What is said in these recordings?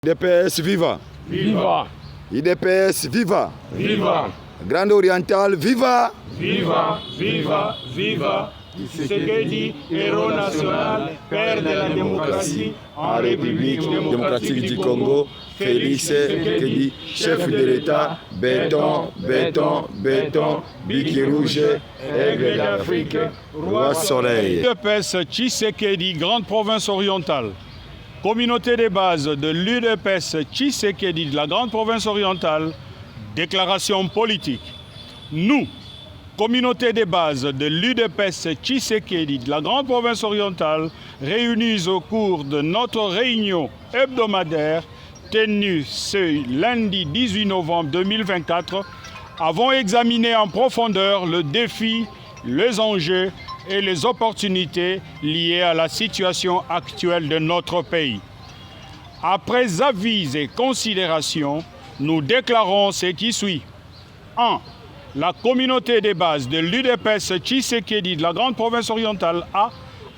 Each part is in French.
IDPS viva! Viva! IDPS viva! Viva! Grande Orientale viva! Viva! Viva! Viva! Tshisekedi, héros national, père de la démocratie en République démocratique du Congo, Félix Tshisekedi, chef de l'État, béton, béton, béton, bique rouge, aigle d'Afrique, roi soleil. UDPS Tshisekedi, grande province orientale. Communauté des bases de l'UDPS Tshisekedi de la grande province orientale, déclaration politique. Nous, communauté des bases de l'UDPS Tshisekedi de la grande province orientale, réunis au cours de notre réunion hebdomadaire tenue ce lundi 18 novembre 2024, avons examiné en profondeur le défi, les enjeux et les opportunités liées à la situation actuelle de notre pays. Après avis et considérations, nous déclarons ce qui suit. 1. La communauté des bases de l'UDPS Tshisekedi de la grande province orientale a,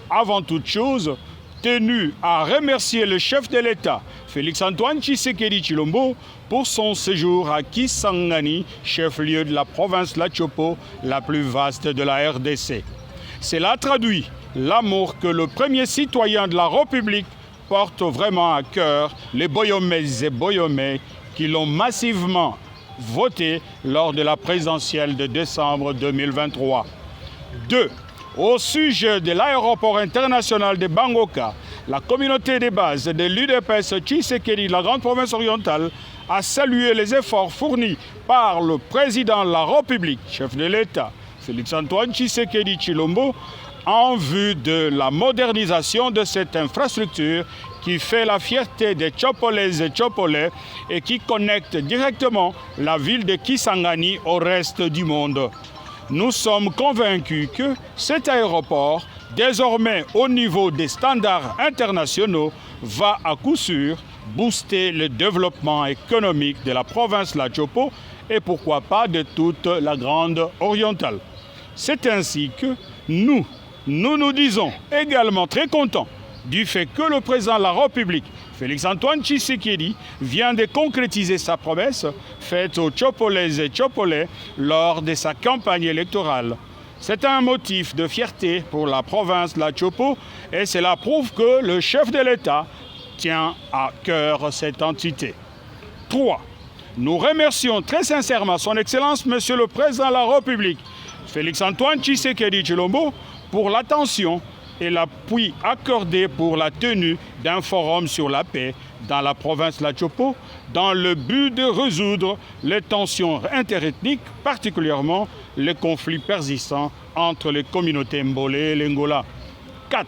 avant toute chose, tenu à remercier le chef de l'État, Félix-Antoine Tshisekedi Tshilombo, pour son séjour à Kisangani, chef-lieu de la province Latchopo, la plus vaste de la RDC. Cela traduit l'amour que le premier citoyen de la République porte vraiment à cœur les Boyomais et Boyomais qui l'ont massivement voté lors de la présidentielle de décembre 2023. 2. Au sujet de l'aéroport international de Bangoka, la communauté des bases de l'UDPS Tshisekedi de la grande province orientale a salué les efforts fournis par le président de la République, chef de l'État, Félix-Antoine Tshisekedi Tshilombo, en vue de la modernisation de cette infrastructure qui fait la fierté des Tchopolaises et Tchopolais et qui connecte directement la ville de Kisangani au reste du monde. Nous sommes convaincus que cet aéroport, désormais au niveau des standards internationaux, va à coup sûr booster le développement économique de la province Latchopo et pourquoi pas de toute la grande orientale. C'est ainsi que nous disons également très contents du fait que le président de la République, Félix-Antoine Tshisekedi, vient de concrétiser sa promesse faite aux Tchopolaises et Tchopolais lors de sa campagne électorale. C'est un motif de fierté pour la province Latchopo et cela prouve que le chef de l'État tient à cœur cette entité. 3. Nous remercions très sincèrement son Excellence, Monsieur le Président de la République, Félix-Antoine Tshisekedi Tshilombo, pour l'attention et l'appui accordé pour la tenue d'un forum sur la paix dans la province Latchopo, dans le but de résoudre les tensions interethniques, particulièrement les conflits persistants entre les communautés Mbole et Lengola. 4.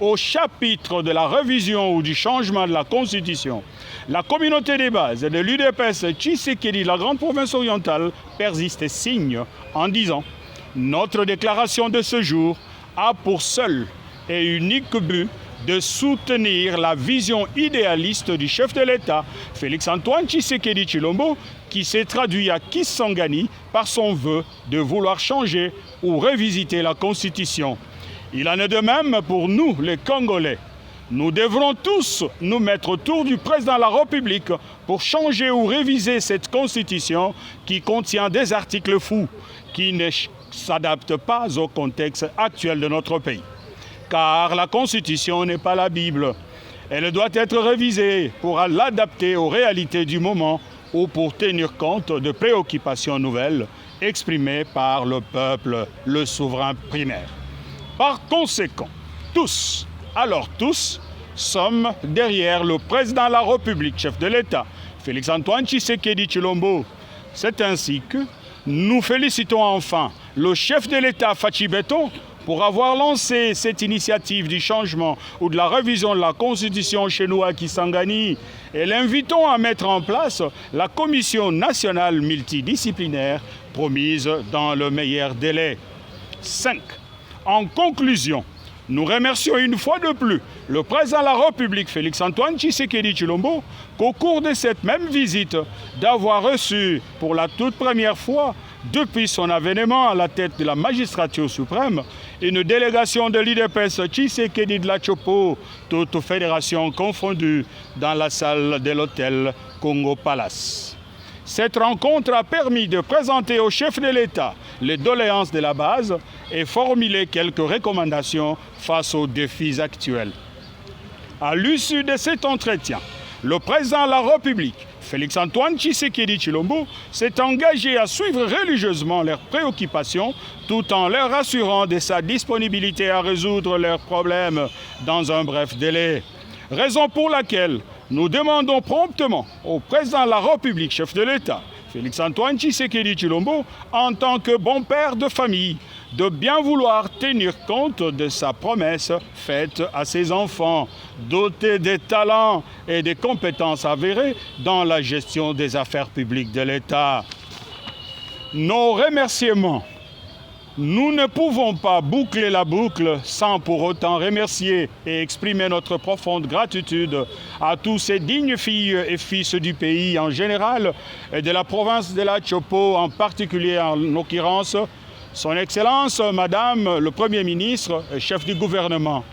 Au chapitre de la révision ou du changement de la Constitution, la communauté des bases de l'UDPS Tshisekedi de la grande province orientale persiste et signe en disant « Notre déclaration de ce jour a pour seul et unique but de soutenir la vision idéaliste du chef de l'État, Félix-Antoine Tshisekedi Tshilombo, qui s'est traduit à Kisangani par son vœu de vouloir changer ou revisiter la Constitution. Il en est de même pour nous, les Congolais. Nous devrons tous nous mettre autour du président de la République pour changer ou réviser cette Constitution qui contient des articles fous, qui ne s'adaptent pas au contexte actuel de notre pays. Car la Constitution n'est pas la Bible. Elle doit être révisée pour l'adapter aux réalités du moment ou pour tenir compte de préoccupations nouvelles exprimées par le peuple, le souverain primaire. Par conséquent, tous, sommes derrière le président de la République, chef de l'État, Félix-Antoine Tshisekedi Tshilombo. C'est ainsi que nous félicitons enfin le chef de l'État, Fachi Beton, pour avoir lancé cette initiative du changement ou de la révision de la Constitution chez nous à Kisangani et l'invitons à mettre en place la commission nationale multidisciplinaire promise dans le meilleur délai. 5. En conclusion, nous remercions une fois de plus le président de la République, Félix-Antoine Tshisekedi Tshilombo, qu'au cours de cette même visite, d'avoir reçu pour la toute première fois, depuis son avènement à la tête de la magistrature suprême, une délégation de l'UDPS Tshisekedi de la Tchopo, toute fédération confondue, dans la salle de l'hôtel Congo Palace. Cette rencontre a permis de présenter au chef de l'État les doléances de la base et formuler quelques recommandations face aux défis actuels. À l'issue de cet entretien, le président de la République, Félix-Antoine Tshisekedi Tshilombo, s'est engagé à suivre religieusement leurs préoccupations tout en leur assurant de sa disponibilité à résoudre leurs problèmes dans un bref délai. Raison pour laquelle nous demandons promptement au président de la République, chef de l'État, Félix-Antoine Tshisekedi Tshilombo, en tant que bon père de famille, de bien vouloir tenir compte de sa promesse faite à ses enfants, dotés des talents et des compétences avérées dans la gestion des affaires publiques de l'État. Nos remerciements. Nous ne pouvons pas boucler la boucle sans pour autant remercier et exprimer notre profonde gratitude à tous ces dignes filles et fils du pays en général et de la province de la Tchopo en particulier en l'occurrence, Son Excellence, Madame le Premier ministre et chef du gouvernement.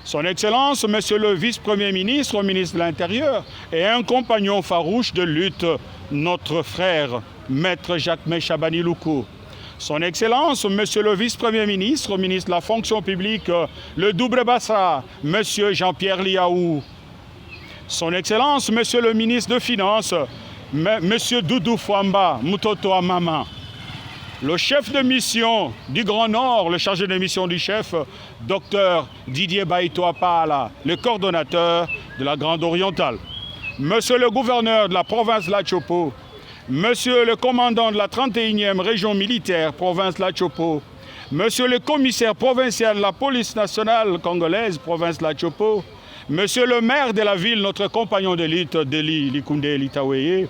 Son Excellence, Monsieur le Vice-Premier ministre, ministre de l'Intérieur et un compagnon farouche de lutte, notre frère, Maître Jacques Chabani Loukou. Son Excellence, Monsieur le Vice-Premier ministre, ministre de la Fonction publique, le Double Bassa, Monsieur Jean-Pierre Liaou. Son Excellence, Monsieur le ministre de Finances, Monsieur Doudou Fouamba, Mutoto Amama. Le chef de mission du Grand Nord, le chargé de mission du chef, Dr Didier Baïtoapala, le coordonnateur de la Grande Orientale. Monsieur le gouverneur de la province de la Tchopo, Monsieur le commandant de la 31e région militaire, province de la Tchopo, Monsieur le commissaire provincial de la police nationale congolaise, province de la Tchopo, Monsieur le maire de la ville, notre compagnon de lutte, Deli Likunde Litaweye,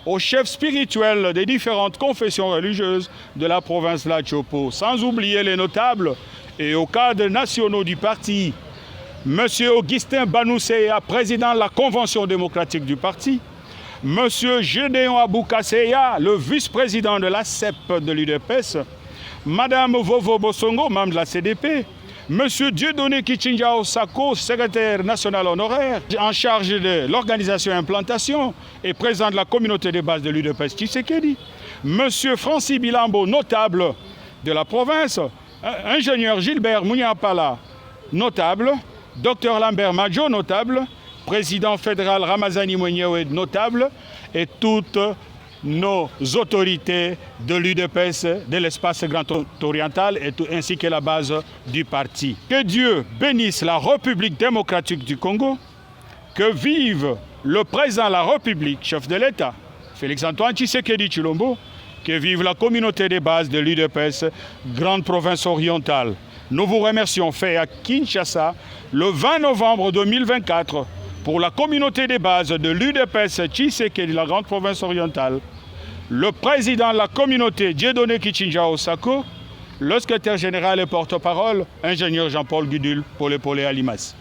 au chef spirituel des différentes confessions religieuses de la province de la Tchopo, sans oublier les notables et aux cadres nationaux du parti, Monsieur Augustin Banousseya, président de la Convention démocratique du parti, Monsieur Gédéon Aboukasseya, le vice-président de la CEP de l'UDPS, Madame Vovo Bosongo, membre de la CDP, Monsieur Dieudonné Kichinjao Sako, secrétaire national honoraire, en charge de l'organisation et implantation et président de la communauté de base de l'UDPS Tshisekedi, Monsieur Francis Bilambo, notable de la province, ingénieur Gilbert Mouniapala, notable, Docteur Lambert Madjo, notable, président fédéral Ramazani Mwenyewe, notable, et toutes nos autorités de l'UDPS, de l'espace grand oriental, ainsi que la base du parti. Que Dieu bénisse la République démocratique du Congo, que vive le président de la République, chef de l'État, Félix-Antoine Tshisekedi Tshilombo, que vive la communauté des bases de l'UDPS, grande province orientale. Nous vous remercions, fait à Kinshasa, le 20 novembre 2024, pour la communauté des bases de l'UDPS Tshisekedi de la grande province orientale, le président de la communauté Dieudonné Kichinjao Sako, le secrétaire général et porte-parole, ingénieur Jean-Paul Gudul, Polé Alimas.